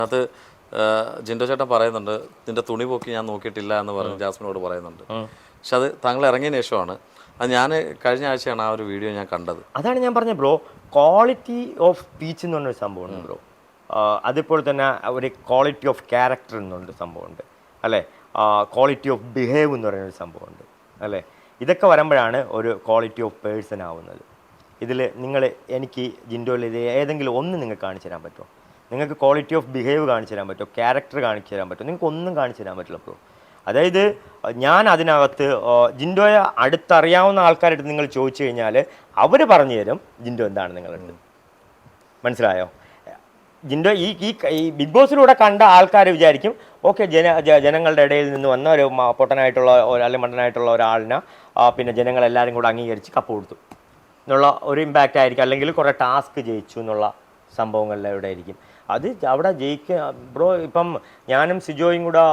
അത് ജിൻഡോ ചേട്ടൻ പറയുന്നുണ്ട്, നിന്റെ തുണി പോക്കി ഞാൻ നോക്കിയിട്ടില്ല എന്ന് പറഞ്ഞ് ജാസ്മിനോട് പറയുന്നുണ്ട്. പക്ഷെ അത് താങ്കൾ ഇറങ്ങിയ ശേഷമാണ്. അത് ഞാൻ കഴിഞ്ഞ ആഴ്ചയാണ് ആ ഒരു വീഡിയോ ഞാൻ കണ്ടത്. അതാണ് ഞാൻ പറഞ്ഞത് ബ്രോ, ക്വാളിറ്റി ഓഫ് സ്പീച്ച് എന്ന് പറഞ്ഞൊരു സംഭവമുണ്ട് ബ്രോ. അതുപോലെ തന്നെ ഒരു ക്വാളിറ്റി ഓഫ് ക്യാരക്ടർ എന്നൊരു സംഭവമുണ്ട് അല്ലേ, ക്വാളിറ്റി ഓഫ് ബിഹേവ് എന്ന് പറയുന്നൊരു സംഭവമുണ്ട് അല്ലേ. ഇതൊക്കെ വരുമ്പോഴാണ് ഒരു ക്വാളിറ്റി ഓഫ് പേഴ്സൺ ആവുന്നത്. ഇതിൽ നിങ്ങൾ എനിക്ക് ജിൻഡോയിൽ ഇത് ഏതെങ്കിലും ഒന്ന് നിങ്ങൾക്ക് കാണിച്ചു തരാൻ പറ്റുമോ? നിങ്ങൾക്ക് ക്വാളിറ്റി ഓഫ് ബിഹേവ് കാണിച്ചു തരാൻ പറ്റുമോ? ക്യാരക്ടർ കാണിച്ചു തരാൻ പറ്റുമോ? നിങ്ങൾക്ക് ഒന്നും കാണിച്ചു തരാൻ പറ്റില്ല ബ്രോ. അതായത് ഞാൻ അതിനകത്ത് ജിൻഡോയെ അടുത്തറിയാവുന്ന ആൾക്കാരെടുത്ത് നിങ്ങൾ ചോദിച്ചു കഴിഞ്ഞാൽ അവർ പറഞ്ഞു തരും ജിൻഡോ എന്താണ് നിങ്ങളുടെ. മനസ്സിലായോ? ജിൻഡോ ഈ ബിഗ് ബോസിലൂടെ കണ്ട ആൾക്കാർ വിചാരിക്കും ഓക്കെ, ജനങ്ങളുടെ ഇടയിൽ നിന്ന് വന്ന ഒരു പൊട്ടനായിട്ടുള്ള അല്ലെങ്കിൽ മണ്ടനായിട്ടുള്ള ഒരാളിനെ പിന്നെ ജനങ്ങളെല്ലാവരും കൂടെ അംഗീകരിച്ച് കപ്പ് കൊടുത്തു എന്നുള്ള ഒരു ഇമ്പാക്റ്റ് ആയിരിക്കും. അല്ലെങ്കിൽ കുറേ ടാസ്ക് ജയിച്ചു എന്നുള്ള സംഭവങ്ങളിലൂടെ ആയിരിക്കും അത് അവിടെ ജയിക്കുക ബ്രോ. ഇപ്പം ഞാനും സിജോയും കൂടെ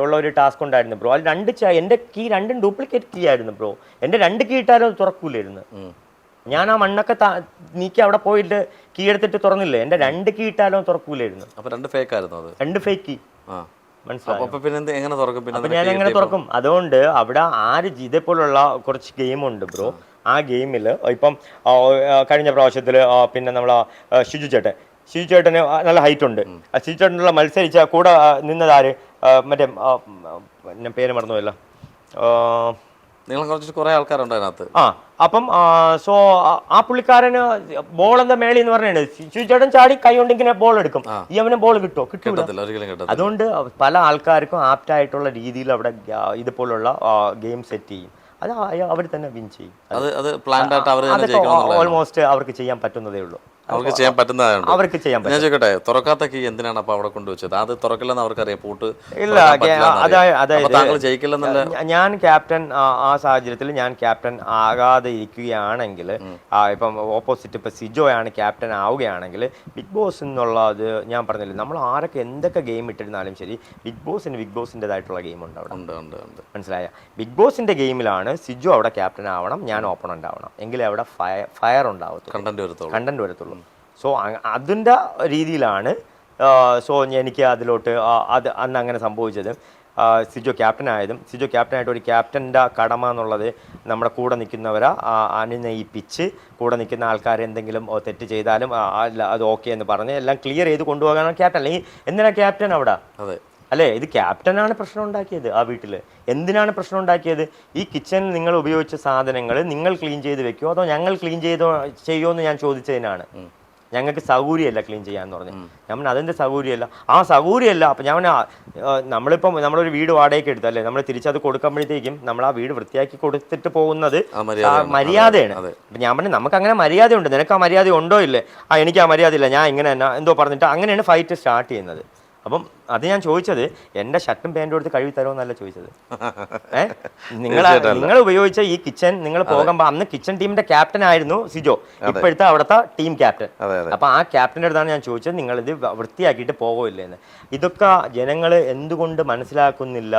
ഉള്ള ഒരു ടാസ്ക് ഉണ്ടായിരുന്നു ബ്രോ. അത് എൻ്റെ കീ രണ്ടും ഡ്യൂപ്ലിക്കേറ്റ് കീ ആയിരുന്നു ബ്രോ. എൻ്റെ 2 കീ ഇട്ടാലും അത് തുറക്കൂലായിരുന്നു. ഞാൻ ആ മണ്ണൊക്കെ നീക്കി അവിടെ പോയിട്ട് കീ എടുത്തിട്ട് തുറന്നില്ലേ, എൻ്റെ 2 കീ ഇട്ടാലും തുറക്കൂലായിരുന്നു. അപ്പോൾ 2 ഫേക്ക് ആയിരുന്നു അത്, 2 ഫേക്ക് കീ. മനസ്സിലായി? അപ്പം ഞാൻ എങ്ങനെ തുറക്കും? അതുകൊണ്ട് അവിടെ ഇതേപോലുള്ള കുറച്ച് ഗെയിമുണ്ട് ബ്രോ. ആ ഗെയിമിൽ ഇപ്പം കഴിഞ്ഞ പ്രാവശ്യത്തിൽ പിന്നെ നമ്മളെ ഷിജു ചേട്ടന് നല്ല ഹൈറ്റ് ഉണ്ട്. ഷിജു ചേട്ടനുള്ള മത്സരിച്ച കൂടെ നിന്നതാര്, മറ്റേ പേര് മറന്നുപോയല്ലോ, നിങ്ങൾ കുറച്ച് കുറേ ആൾക്കാരുണ്ട് അതിനകത്ത്. അപ്പം സോ ആ പുള്ളിക്കാരന് ബോൾ എന്താ മേളി എന്ന് പറഞ്ഞാണ് ഷിജു ചേട്ടൻ ചാടി കൈ കൊണ്ട് ഇങ്ങനെ ബോൾ എടുക്കും. ഈ അവന് ബോൾ കിട്ടില്ല. അതുകൊണ്ട് പല ആൾക്കാർക്കും ആപ്റ്റായിട്ടുള്ള രീതിയിൽ അവിടെ ഇതുപോലുള്ള ഗെയിം സെറ്റ് ചെയ്യും. അത് അവർ തന്നെ വിൻ ചെയ്യും. ഓൾമോസ്റ്റ് അവർക്ക് ചെയ്യാൻ പറ്റുന്നതേ ഉള്ളൂ. അവർക്ക് ചെയ്യാൻ പറ്റുന്നതാണ്. അവർക്ക് ചെയ്യാൻ ഞാൻ ചോദിക്കട്ടെ, തുറക്കാത്ത കീ എന്തിനാണ് അപ്പൊ അവിടെ കൊണ്ടുവച്ചത്? അത് തുറക്കില്ലെന്ന് അവർക്കറിയാം, പൂട്ട് ഇല്ല. അതായത് ജയിക്കില്ലെന്നല്ല. ഞാൻ ക്യാപ്റ്റൻ ആ സാഹചര്യത്തിൽ ഞാൻ ക്യാപ്റ്റൻ ആകാതെ ഇരിക്കുകയാണെങ്കിൽ, ഇപ്പം ഓപ്പോസിറ്റ് ഇപ്പം സിജോ ആണ് ക്യാപ്റ്റൻ ആവുകയാണെങ്കിൽ, ബിഗ് ബോസ് എന്നുള്ളത് ഞാൻ പറഞ്ഞില്ലേ, നമ്മൾ ആരൊക്കെ എന്തൊക്കെ ഗെയിം ഇട്ടിരുന്നാലും ശരി, ബിഗ് ബോസിൻ്റെതായിട്ടുള്ള ഗെയിം ഉണ്ട് അവിടെ. മനസ്സിലായ? ബിഗ് ബോസിന്റെ ഗെയിമിലാണ് സിജോ അവിടെ ക്യാപ്റ്റൻ ആവണം, ഞാൻ ഓപ്പണന്റ് ആവണം, എങ്കിലേ അവിടെ ഫയർ ഉണ്ടാവത്തുള്ളൂ, കണ്ടന്റ് വരത്തുള്ളൂ. സോ അതിൻ്റെ രീതിയിലാണ് എനിക്ക് അതിലോട്ട് അന്ന് അങ്ങനെ സംഭവിച്ചത്. സിജോ ക്യാപ്റ്റനായിട്ട് ഒരു ക്യാപ്റ്റൻ്റെ കടമ എന്നുള്ളത് നമ്മുടെ കൂടെ നിൽക്കുന്നവരെ അനുനയിപ്പിച്ച്, കൂടെ നിൽക്കുന്ന ആൾക്കാർ എന്തെങ്കിലും തെറ്റ് ചെയ്താലും അത് ഓക്കെ എന്ന് പറഞ്ഞ് എല്ലാം ക്ലിയർ ചെയ്ത് കൊണ്ടുപോകാനാണ് ക്യാപ്റ്റൻ. അല്ലെങ്കിൽ എന്തിനാ ക്യാപ്റ്റൻ അവിടെ? അല്ലേ, ഇത് ക്യാപ്റ്റനാണ് പ്രശ്നം ഉണ്ടാക്കിയത് ആ വീട്ടിൽ. എന്തിനാണ് പ്രശ്നം ഉണ്ടാക്കിയത്? ഈ കിച്ചണിൽ നിങ്ങൾ ഉപയോഗിച്ച സാധനങ്ങൾ നിങ്ങൾ ക്ലീൻ ചെയ്ത് വെക്കുമോ അതോ ഞങ്ങൾ ക്ലീൻ ചെയ്യുമോ എന്ന് ഞാൻ ചോദിച്ചതിനാണ്. ഞങ്ങൾക്ക് സൗകര്യമല്ല ക്ലീൻ ചെയ്യാന്ന് പറഞ്ഞു. ഞാൻ അതെന്ത് സൗകര്യമല്ല? ആ സൗകര്യമല്ല. അപ്പം ഞാൻ നമ്മളിപ്പം നമ്മളൊരു വീട് വാടകയ്ക്ക് എടുത്തല്ലേ, നമ്മൾ തിരിച്ചത് കൊടുക്കുമ്പോഴത്തേക്കും നമ്മൾ ആ വീട് വൃത്തിയാക്കി കൊടുത്തിട്ട് പോകുന്നത് മര്യാദയാണ്. അപ്പം ഞാൻ പറഞ്ഞു നമുക്ക് അങ്ങനെ മര്യാദയുണ്ട്, നിനക്ക് ആ മര്യാദ ഉണ്ടോ ഇല്ലേ? എനിക്ക് ആ മര്യാദ ഇല്ല, ഞാൻ ഇങ്ങനെ തന്നെ എന്തോ പറഞ്ഞിട്ട് അങ്ങനെയാണ് ഫൈറ്റ് സ്റ്റാർട്ട് ചെയ്യുന്നത്. അപ്പം അത് ഞാൻ ചോദിച്ചത് എൻ്റെ ഷർട്ടും പാൻറ്റും എടുത്ത് കഴുകി തരുമെന്നല്ല ചോദിച്ചത്. നിങ്ങൾ ഉപയോഗിച്ച ഈ കിച്ചൺ നിങ്ങൾ പോകുമ്പോൾ, അന്ന് കിച്ചൺ ടീമിന്റെ ക്യാപ്റ്റൻ ആയിരുന്നു സിജോ, ഇപ്പോഴത്തെ അവിടുത്തെ ടീം ക്യാപ്റ്റൻ. അപ്പം ആ ക്യാപ്റ്റൻ്റെ അടുത്താണ് ഞാൻ ചോദിച്ചത് നിങ്ങളിത് വൃത്തിയാക്കിയിട്ട് പോകുമില്ലെന്ന്. ഇതൊക്കെ ജനങ്ങൾ എന്തുകൊണ്ട് മനസ്സിലാക്കുന്നില്ല?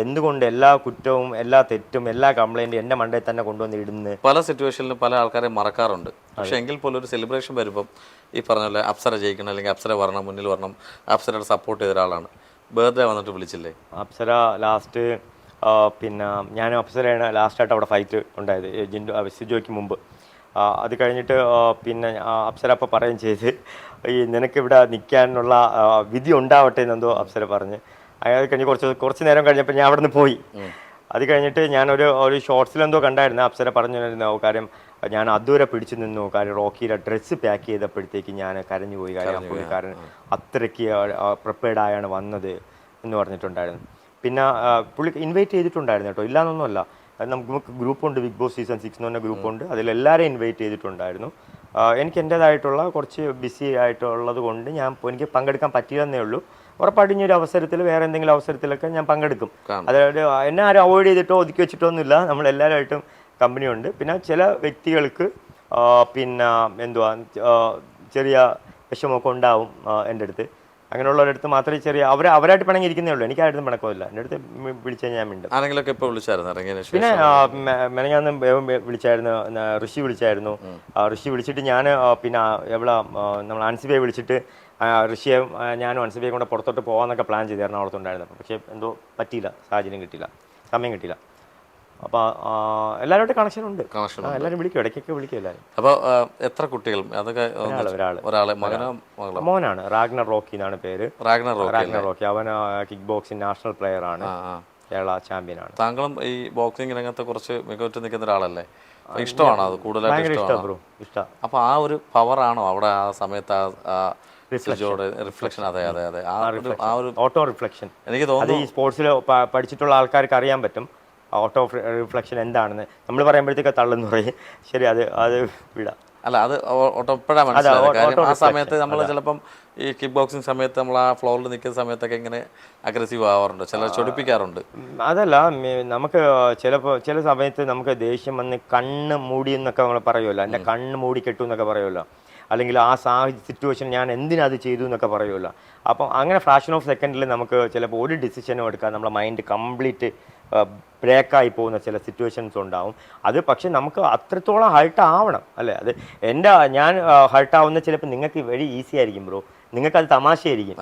എന്തുകൊണ്ട് എല്ലാ കുറ്റവും എല്ലാ തെറ്റും എല്ലാ കംപ്ലൈൻറ്റും എൻ്റെ മണ്ടയിൽ തന്നെ കൊണ്ടുവന്ന് ഇടുന്നു? പല സിറ്റുവേഷനിലും പല ആൾക്കാരെ മറക്കാറുണ്ട്. പക്ഷെ എങ്കിൽ പോലും ഒരു സെലിബ്രേഷൻ വരുമ്പം ഈ പറഞ്ഞ പോലെ അപ്സര ജയിക്കണം, അല്ലെങ്കിൽ അപ്സര വരണം, മുന്നിൽ വരണം, അപ്സരയുടെ സപ്പോർട്ട് ചെയ്ത ഒരാളാണ്. ബർത്ത്ഡേ വന്നിട്ട് വിളിച്ചില്ലേ അപ്സര? ലാസ്റ്റ് പിന്നെ ഞാനും അപ്സരയാണ് ലാസ്റ്റായിട്ട് അവിടെ ഫൈറ്റ് ഉണ്ടായത് സിജോയ്ക്ക് മുമ്പ്. അത് കഴിഞ്ഞിട്ട് പിന്നെ അപ്സര അപ്പം പറയുകയും ചെയ്ത് ഈ നിനക്കിവിടെ നിൽക്കാനുള്ള വിധി ഉണ്ടാവട്ടെ എന്നെന്തോ അപ്സര പറഞ്ഞ്. അത് കഴിഞ്ഞ് കുറച്ച് നേരം കഴിഞ്ഞപ്പോൾ ഞാൻ അവിടെ നിന്ന് പോയി. അത് കഴിഞ്ഞിട്ട് ഞാനൊരു ഷോർട്സിലെന്തോ കണ്ടായിരുന്നു, അപ്സര പറഞ്ഞിരുന്നു കാര്യം ഞാൻ അതുവരെ പിടിച്ചു നിന്നു, കാര്യം റോക്കിയുടെ ഡ്രസ്സ് പാക്ക് ചെയ്തപ്പോഴത്തേക്ക് ഞാൻ കരഞ്ഞു പോയി, കാര്യം പുള്ളിക്കാരൻ അത്രയ്ക്ക് പ്രിപ്പയർഡായാണ് വന്നത് എന്ന് പറഞ്ഞിട്ടുണ്ടായിരുന്നു. പിന്നെ പുള്ളി ഇൻവൈറ്റ് ചെയ്തിട്ടുണ്ടായിരുന്നു കേട്ടോ, ഇല്ലാന്നൊന്നുമല്ല. നമുക്ക് ഗ്രൂപ്പുണ്ട്, ബിഗ് ബോസ് സീസൺ 6 എന്ന് പറഞ്ഞ ഗ്രൂപ്പുണ്ട്, അതിലെല്ലാവരെയും ഇൻവൈറ്റ് ചെയ്തിട്ടുണ്ടായിരുന്നു. എനിക്ക് എൻ്റേതായിട്ടുള്ള കുറച്ച് ബിസി ആയിട്ടുള്ളത് കൊണ്ട് എനിക്ക് പങ്കെടുക്കാൻ പറ്റില്ലെന്നേ ഉള്ളൂ. ഉറപ്പായിട്ട് അവസരത്തിൽ വേറെ എന്തെങ്കിലും അവസരത്തിലൊക്കെ ഞാൻ പങ്കെടുക്കും. അതായത് എന്നെ ആരും അവോയ്ഡ് ചെയ്തിട്ടോ ഒതുക്കി വെച്ചിട്ടോ ഒന്നുമില്ല, നമ്മളെല്ലാവരുമായിട്ടും കമ്പനിയുണ്ട്. പിന്നെ ചില വ്യക്തികൾക്ക് പിന്നെ എന്തുവാ ചെറിയ വിഷമമൊക്കെ ഉണ്ടാവും എൻ്റെ അടുത്ത്. അങ്ങനെയുള്ളവരടുത്ത് മാത്രമേ ചെറിയ അവരായിട്ട് പിണങ്ങിയിരിക്കുന്നേ ഉള്ളൂ, എനിക്കായിട്ടും പിണക്കമില്ല. എൻ്റെ അടുത്ത് വിളിച്ചാൽ ഞാൻ മിണ്ടും. പിന്നെ മെനഞ്ഞാന്ന് വിളിച്ചായിരുന്നു, ഋഷി വിളിച്ചായിരുന്നു. ഋഷി വിളിച്ചിട്ട് ഞാൻ പിന്നെ എവിടെ നമ്മൾ ആൻസിബയെ വിളിച്ചിട്ട് ഋഷിയെ ഞാനും അൻസിബിയെ കൊണ്ട് പുറത്തോട്ട് പോകാമെന്നൊക്കെ പ്ലാൻ ചെയ്ത് എറണാകുളത്തുണ്ടായിരുന്നു. പക്ഷേ എന്തോ പറ്റിയില്ല, സാഹചര്യം കിട്ടിയില്ല, സമയം കിട്ടിയില്ല. അപ്പോൾ എല്ലാവരുമായിട്ട് കണക്ഷൻ ഉണ്ട്, എല്ലാവരും വിളിക്കും, ഇടയ്ക്കൊക്കെ വിളിക്കും എല്ലാവരും. അപ്പോൾ എത്ര കുട്ടികൾ? അതൊക്കെ ഒരാളെ മകനോ മകളോ? മോനാണ്, റാഗ്നർ റോക്കി എന്നാണ് പേര്. Ragnar Rocky. അവൻ കിക്ക് ബോക്സിംഗ് നാഷണൽ പ്ലെയർ ആണ്, കേരള ചാമ്പ്യനാണ്. താങ്കളും ഈ ബോക്സിംഗ് രംഗത്ത് കുറച്ച് മികവുറ്റ് നിൽക്കുന്ന ഒരാളല്ലേ? ഇഷ്ടമാണോ അത് കൂടുതലായിട്ട്? ഇഷ്ടം. അപ്പോൾ ആ ഒരു പവറാണോ അവിടെ ആ സമയത്ത് റിഫ്ലക്ഷൻ? അതെ അതെ അതെ, ആ ഒരു ഓട്ടോ റിഫ്ലക്ഷൻ എനിക്ക് തോന്നുന്നു ഈ സ്പോർട്സിൽ പഠിച്ചിട്ടുള്ള ആൾക്കാർക്ക് അറിയാൻ പറ്റും ഓട്ടോ റിഫ്ലക്ഷൻ എന്താണെന്ന്. നമ്മൾ പറയുമ്പോഴത്തേക്ക് തള്ളെന്ന് പറയും. ശരി, അത് വിടാം. അല്ല, അത് ഒട്ടപ്പോഴാണ് മനസ്സിലായത്. കാര്യം ആ സമയത്ത് നമ്മൾ ചിലപ്പം ഈ കിക്ക് ബോക്സിങ് സമയത്ത് നമ്മൾ ആ ഫ്ലോറിൽ നിൽക്കുന്ന സമയത്തൊക്കെ ഇങ്ങനെ അഗ്രസീവ് ആവാറുണ്ട്, ചിലർ ചൊടിപ്പിക്കാറുണ്ട്. അതല്ല, നമുക്ക് ചില സമയത്ത് നമുക്ക് ദേഷ്യം വന്ന് കണ്ണ് മൂടി എന്നൊക്കെ നമ്മൾ പറയുമല്ലോ, എൻ്റെ കണ്ണ് മൂടി കെട്ടു എന്നൊക്കെ പറയുമല്ലോ, അല്ലെങ്കിൽ ആ സിറ്റുവേഷൻ ഞാൻ എന്തിനത് ചെയ്തു എന്നൊക്കെ പറയുമല്ലോ. അപ്പം അങ്ങനെ ഫ്രാക്ഷൻ ഓഫ് സെക്കൻഡിൽ നമുക്ക് ചിലപ്പോൾ ഒരു ഡിസിഷനും എടുക്കാൻ നമ്മുടെ മൈൻഡ് കംപ്ലീറ്റ് ബ്രേക്കായി പോകുന്ന ചില സിറ്റുവേഷൻസ് ഉണ്ടാവും. അത് പക്ഷെ നമുക്ക് അത്രത്തോളം ഹർട്ട് ആവണം അല്ലേ? അത് ഞാൻ ഹർട്ട് ആവുന്ന ചിലപ്പോൾ നിങ്ങൾക്ക് വെരി ഈസി ആയിരിക്കും ബ്രോ, നിങ്ങൾക്കത് തമാശയായിരിക്കും.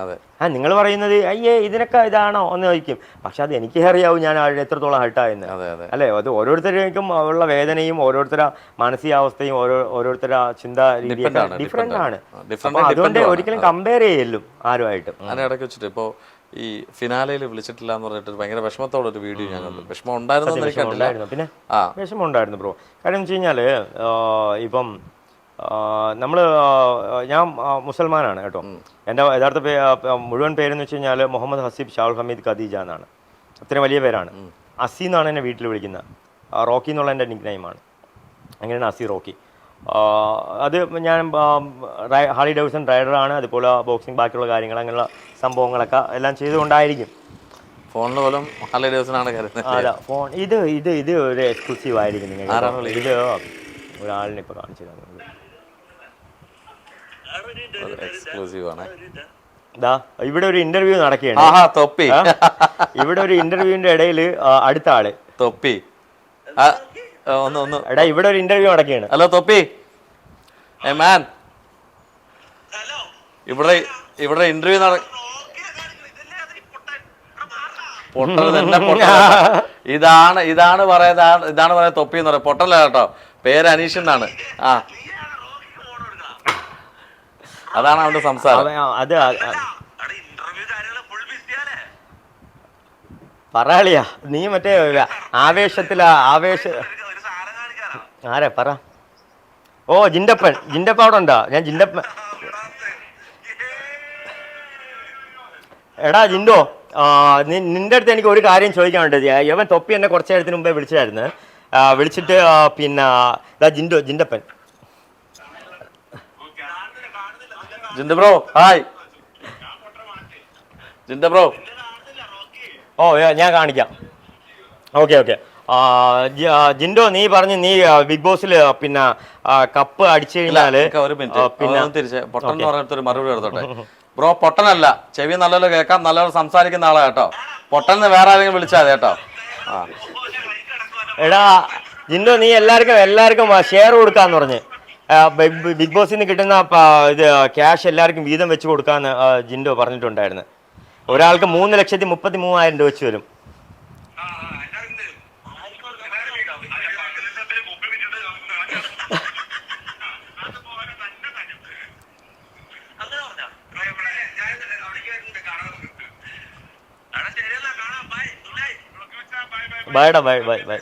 നിങ്ങൾ പറയുന്നത് അയ്യേ ഇതിനൊക്കെ ഇതാണോ എന്ന് ചോദിക്കും. പക്ഷെ അത് എനിക്ക് അറിയാവും ഞാൻ എത്രത്തോളം ഹർട്ടായെന്ന് അല്ലേ? അത് ഓരോരുത്തർക്കും ഉള്ള വേദനയും ഓരോരുത്തരുടെ മാനസികാവസ്ഥയും ഓരോരുത്തരുടെ ചിന്താ രീതിയൊക്കെ ഡിഫറെൻ്റ് ആണ്. അപ്പോൾ അതുകൊണ്ട് ഒരിക്കലും കമ്പയർ ചെയ്യലും ആരുമായിട്ടും. ഇടയ്ക്ക് വെച്ചിട്ട് ഇപ്പോൾ ഈ ഫിനാലയിൽ വിളിച്ചിട്ടില്ല എന്ന് പറഞ്ഞിട്ട് ഭയങ്കര വിഷമത്തോടെ ഒരു വീഡിയോ ഞാൻ കണ്ടു. വിഷമം ഉണ്ടായിരുന്നു? പിന്നെ വിഷമം ഉണ്ടായിരുന്നു ബ്രോ. കാര്യം വെച്ച് കഴിഞ്ഞാൽ ഇപ്പം ഞാൻ മുസൽമാനാണ് കേട്ടോ. എൻ്റെ യഥാർത്ഥ മുഴുവൻ പേരെന്ന് വെച്ച് കഴിഞ്ഞാൽ മുഹമ്മദ് ഹസീബ് ഷാഹുൽ ഹമീദ് ഖദീജ എന്നാണ്. അത്രയും വലിയ പേരാണ്. അസി എന്നാണ് എന്നെ വീട്ടിൽ വിളിക്കുന്നത്. റോക്കി എന്നുള്ള എൻ്റെ നിക് നെയിമാണ്. അങ്ങനെയാണ് അസി റോക്കി. അത് ഞാൻ ഹാർലി ഡേവിഡ്സൺ റൈഡറാണ്. അതുപോലെ ബോക്സിംഗ് ബാക്കിയുള്ള കാര്യങ്ങൾ അങ്ങനെയുള്ള സംഭവങ്ങളൊക്കെ എല്ലാം ചെയ്തുകൊണ്ടായിരിക്കും. ഫോണിൽ പോലും ഹാർലി ഡേവിഡ്സൺ ആണ് കരുതുന്നത്. അല്ല, ഫോൺ ഇത് ഒരു എക്സ്ക്ലൂസീവ് ആയിരിക്കും. നിങ്ങൾ ഇത് ഒരാളിനെ ഇപ്പോൾ കാണിച്ചു തരാം. ഇവിടെ ഒരു ഇന്റർവ്യൂ നടക്കുകയാണ്. ഇവിടെ ഒരു ഇന്റർവ്യൂവിന്റെ ഇടയിൽ അടുത്ത ആള് തൊപ്പി എടാ ഇവിടെ ഒരു ഇന്റർവ്യൂ നടക്കുകയാണ്. ഹലോ തൊപ്പി, മാൻ, ഇവിടെ ഇന്റർവ്യൂ ഇതാണ് പറയുന്നത് തൊപ്പി എന്ന് പറയാം. പൊട്ടല്ല കേട്ടോ, പേര് അനീഷ് എന്നാണ്. അതാണ് അവന്റെ സംസാരം. അത് പറയാളിയാ നീ മറ്റേ ആരാ പറ. ഓ ജിൻഡപ്പൻ അവിടെ ഉണ്ടോ? ഞാൻ ജിൻഡപ്പൻ. എടാ ജിൻഡോ, നിന്റെ അടുത്ത് എനിക്ക് ഒരു കാര്യം ചോദിക്കാനുണ്ട്. യവൻ തൊപ്പി എന്നെ കുറച്ച് നേരത്തിന് മുമ്പേ വിളിച്ചായിരുന്നു. വിളിച്ചിട്ട് പിന്നെ ജിൻഡപ്പൻ ജിൻഡ ബ്രോ, ഹായ് ജിൻഡ ബ്രോ. ഓ ഞാൻ കാണിക്കാം. ഓക്കെ. ജിൻഡോ, നീ പറഞ്ഞു നീ ബിഗ് ബോസിൽ പിന്നെ കപ്പ് അടിച്ചു കഴിഞ്ഞാല് പൊട്ടൻ എന്ന് പറഞ്ഞിട്ടൊരു മറുപടി എടുത്തോട്ടെ. ബ്രോ പൊട്ടനല്ല, ചെവി നല്ലപോലെ കേൾക്കാം, നല്ലപോലെ സംസാരിക്കുന്ന ആളാ കേട്ടോ. പൊട്ടന്ന് വേറെ ആരെങ്കിലും വിളിച്ചാൽ കേട്ടോ. എടാ ജിൻഡോ, നീ എല്ലാവർക്കും ഷെയർ കൊടുക്കാന്ന് പറഞ്ഞ് ബിഗ് ബോസിൽ നിന്ന് കിട്ടുന്ന ഇത് ക്യാഷ് എല്ലാവർക്കും വീതം വെച്ച് കൊടുക്കാന്ന് ജിൻഡോ പറഞ്ഞിട്ടുണ്ടായിരുന്നു. ഒരാൾക്ക് 3,33,000 രൂപ വെച്ച് വരും. ബൈ.